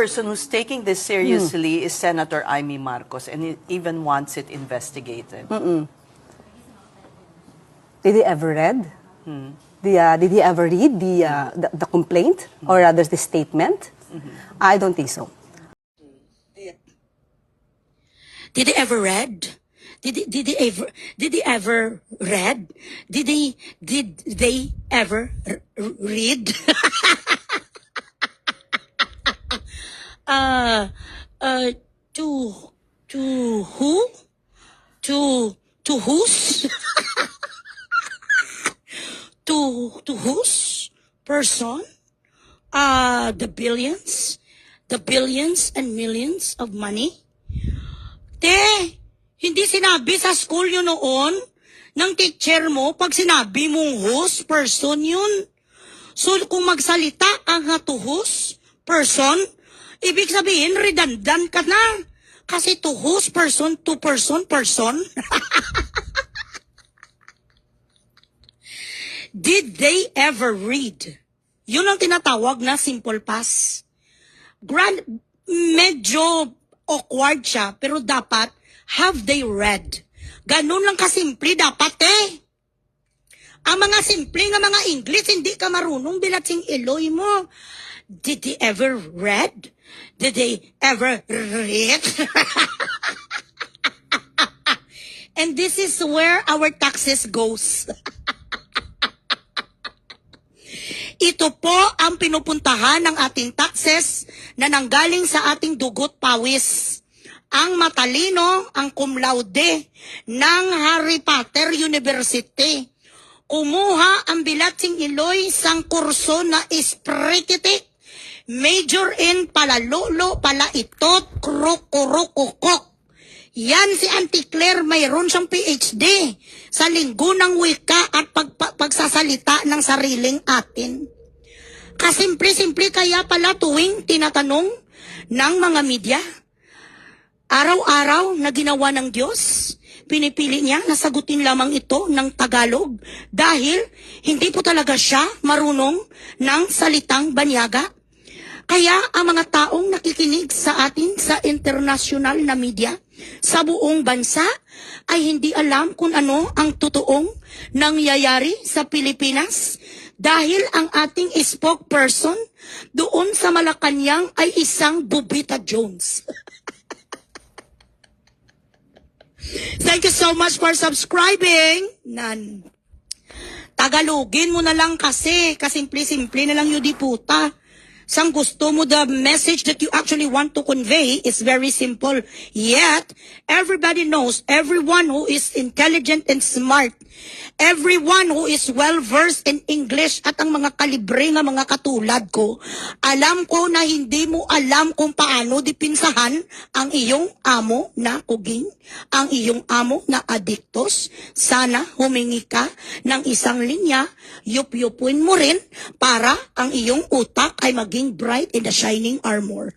person who's taking this seriously is Senator Amy Marcos, and he even wants it investigated. Did he ever read? Did he ever read the complaint, or rather the statement? I don't think so. Did he ever read? Did they ever read? Did they ever read? To who? To whose? to whose person? The billions and millions of money? Te, hindi sinabi sa school yun noon ng teacher mo pag sinabi mong whose person yun. So kung magsalita ang to whose person, ibig sabihin redundant ka na. Kasi to whose person, to person. Did they ever read? Yun ang tinatawag na simple past. Medyo awkward siya, pero dapat, have they read? Ganun lang kasimple dapat Ang mga simple nga mga English, hindi ka marunong bilatsing iloy mo. Did they ever read? Did they ever read? And this is where our taxes goes. Ito po ang pinupuntahan ng ating taxes na nanggaling sa ating dugot pawis. Ang matalino, ang cum laude ng Harry Potter University. Kumuha ang bilatsing iloy sang kurso na isprikitik. Major in palalolo, palaitot, kurukurukukok. Yan si Auntie Claire, mayroon siyang PhD sa linggo ng wika at pagsasalita ng sariling atin. Kasimple-simple kaya pala tuwing tinatanong ng mga media. Araw-araw na ginawa ng Diyos, pinipili niya na sagutin lamang ito ng Tagalog dahil hindi po talaga siya marunong ng salitang banyaga. Kaya ang mga taong nakikinig sa atin sa international na media sa buong bansa ay hindi alam kung ano ang totoong nangyayari sa Pilipinas dahil ang ating spokesperson doon sa Malacanang ay isang Bubita Jones. Thank you so much for subscribing. Tagalogin mo na lang kasi kasimple-simple na lang yun di puta. Sang gusto mo, the message that you actually want to convey is very simple. Yet, everybody knows, everyone who is intelligent and smart, everyone who is well-versed in English at ang mga kalibre nga mga katulad ko, alam ko na hindi mo alam kung paano dipinsahan ang iyong amo na kuging, ang iyong amo na adiktos. Sana humingi ka ng isang linya, yup-yupuin mo rin para ang iyong utak ay maging bright in the shining armor.